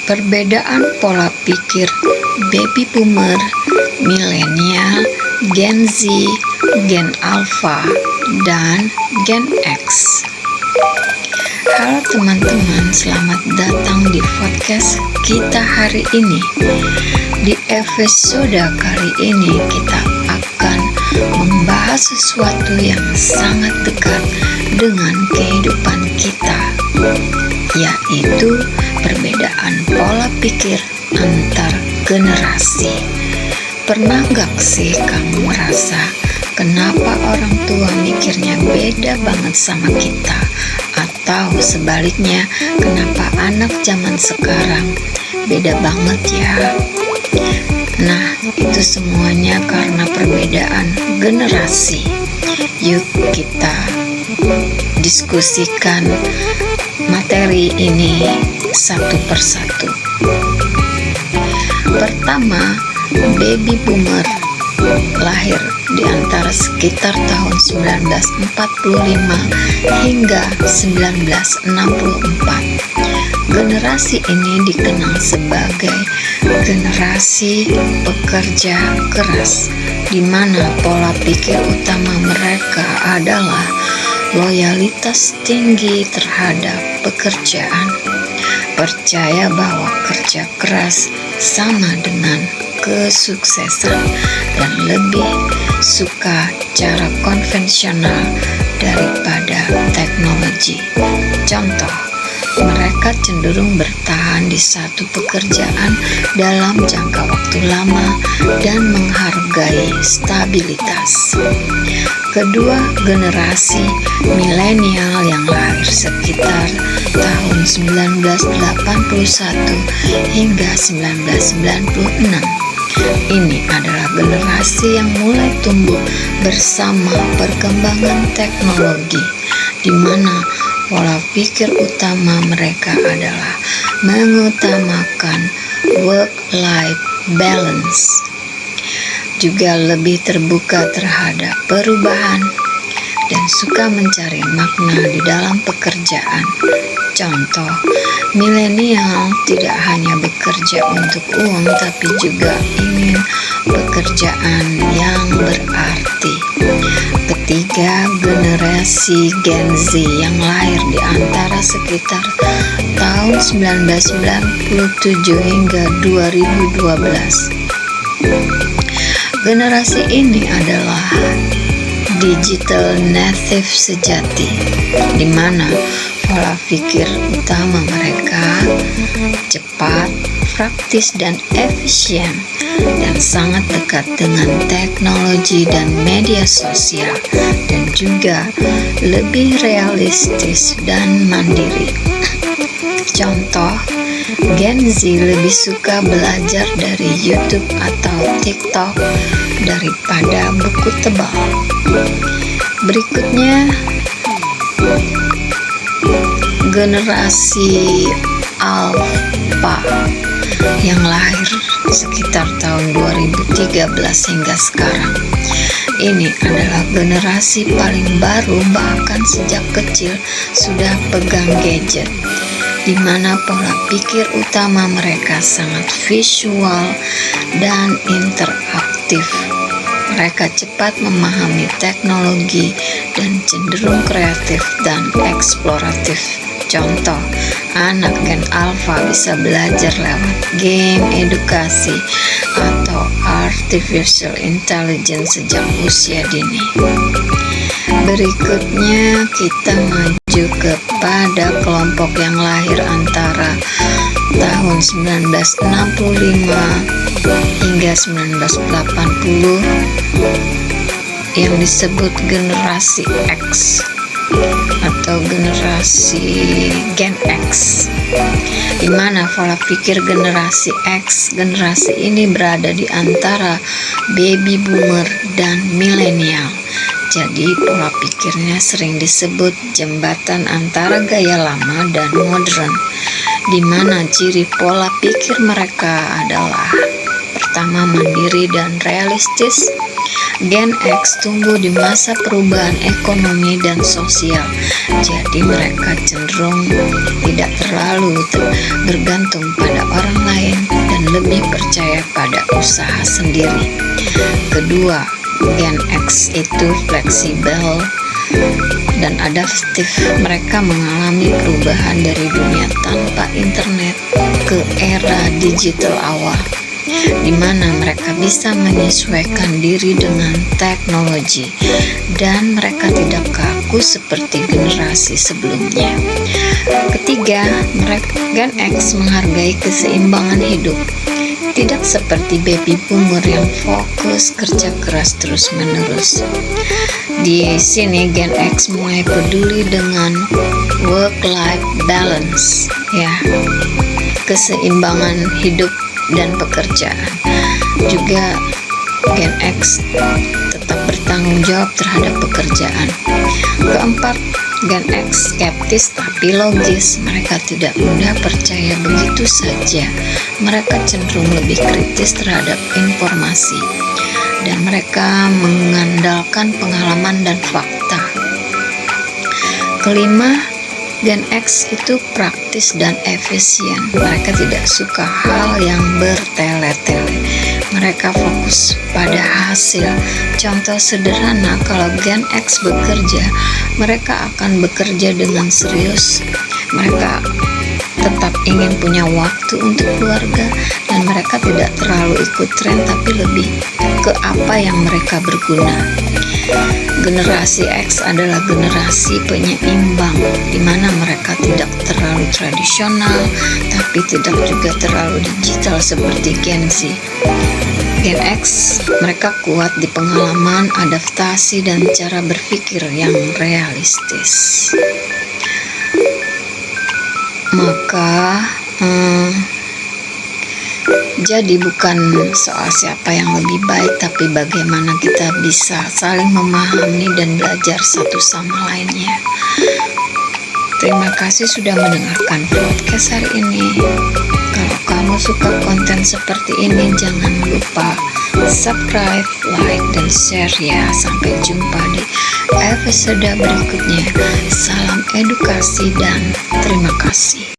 Perbedaan pola pikir baby boomer, milenial, Gen Z, Gen Alpha, dan Gen X. Halo teman-teman, selamat datang di podcast kita hari ini. Di episode kali ini kita akan membahas sesuatu yang sangat dekat dengan kehidupan kita, yaitu perbedaan pola pikir antar generasi. Pernah gak sih kamu merasa kenapa orang tua mikirnya beda banget sama kita? Atau sebaliknya, kenapa anak zaman sekarang beda banget ya? Nah, itu semuanya karena perbedaan generasi. Yuk kita diskusikan materi ini satu persatu. Pertama, baby boomer lahir di antara sekitar tahun 1945 hingga 1964. Generasi ini dikenal sebagai generasi pekerja keras, di mana pola pikir utama mereka adalah loyalitas tinggi terhadap pekerjaan, percaya bahwa kerja keras sama dengan kesuksesan, dan lebih suka cara konvensional daripada teknologi. Contoh, mereka cenderung bertahan di satu pekerjaan dalam jangka waktu lama dan menghargai stabilitas. Kedua, generasi milenial yang lahir sekitar tahun 1981 hingga 1996. Ini adalah generasi yang mulai tumbuh bersama perkembangan teknologi, di mana pola pikir utama mereka adalah mengutamakan work-life balance, juga lebih terbuka terhadap perubahan dan suka mencari makna di dalam pekerjaan. Contoh, milenial tidak hanya bekerja untuk uang, tapi juga ingin pekerjaan yang berarti. Ketiga, generasi Gen Z yang lahir di antara sekitar tahun 1997 hingga 2012. Generasi ini adalah digital native sejati, di mana pola pikir utama mereka cepat, praktis, dan efisien, dan sangat dekat dengan teknologi dan media sosial, dan juga lebih realistis dan mandiri. Contoh, Gen Z lebih suka belajar dari YouTube atau TikTok daripada buku tebal. Berikutnya, generasi Alpha yang lahir sekitar tahun 2013 hingga sekarang. Ini adalah generasi paling baru, bahkan sejak kecil sudah pegang gadget, di mana pola pikir utama mereka sangat visual dan interaktif. Mereka cepat memahami teknologi dan cenderung kreatif dan eksploratif. Contoh, anak Gen Alpha bisa belajar lewat game edukasi atau artificial intelligence sejak usia dini. Berikutnya kita maju kepada kelompok yang lahir antara tahun 1965 hingga 1980 yang disebut generasi X atau generasi Gen X, di mana pola pikir generasi X, generasi ini berada di antara baby boomer dan milenial. Jadi pola pikirnya sering disebut jembatan antara gaya lama dan modern, di mana ciri pola pikir mereka adalah pertama, mandiri dan realistis, Gen X tumbuh di masa perubahan ekonomi dan sosial, jadi mereka cenderung tidak terlalu bergantung pada orang lain dan lebih percaya pada usaha sendiri. Kedua, Gen X itu fleksibel dan adaptif. Mereka mengalami perubahan dari dunia tanpa internet ke era digital awal, di mana mereka bisa menyesuaikan diri dengan teknologi dan mereka tidak kaku seperti generasi sebelumnya. Ketiga, Gen X menghargai keseimbangan hidup. Tidak seperti baby boomer yang fokus kerja keras terus-menerus. Di sini Gen X mulai peduli dengan work-life balance, ya, keseimbangan hidup dan pekerjaan. Juga Gen X tetap bertanggung jawab terhadap pekerjaan. Keempat, Gen X skeptis tapi logis. Mereka tidak mudah percaya begitu saja. Mereka cenderung lebih kritis terhadap informasi dan mereka mengandalkan pengalaman dan fakta. Kelima, Gen X itu praktis dan efisien. Mereka tidak suka hal yang bertele-tele. Mereka fokus pada hasil. Contoh sederhana, kalau Gen X bekerja, mereka akan bekerja dengan serius. Mereka tetap ingin punya waktu untuk keluarga dan mereka tidak terlalu ikut tren tapi lebih ke apa yang mereka berguna. Generasi X adalah generasi penyeimbang, di mana mereka tidak terlalu tradisional tapi tidak juga terlalu digital seperti Gen Z. Gen X mereka kuat di pengalaman, adaptasi, dan cara berpikir yang realistis. Maka jadi bukan soal siapa yang lebih baik, tapi bagaimana kita bisa saling memahami dan belajar satu sama lainnya. Terima kasih sudah mendengarkan podcast hari ini. Kalau kamu suka konten seperti ini, jangan lupa subscribe, like, dan share ya. Sampai jumpa di episode berikutnya. Salam edukasi dan terima kasih.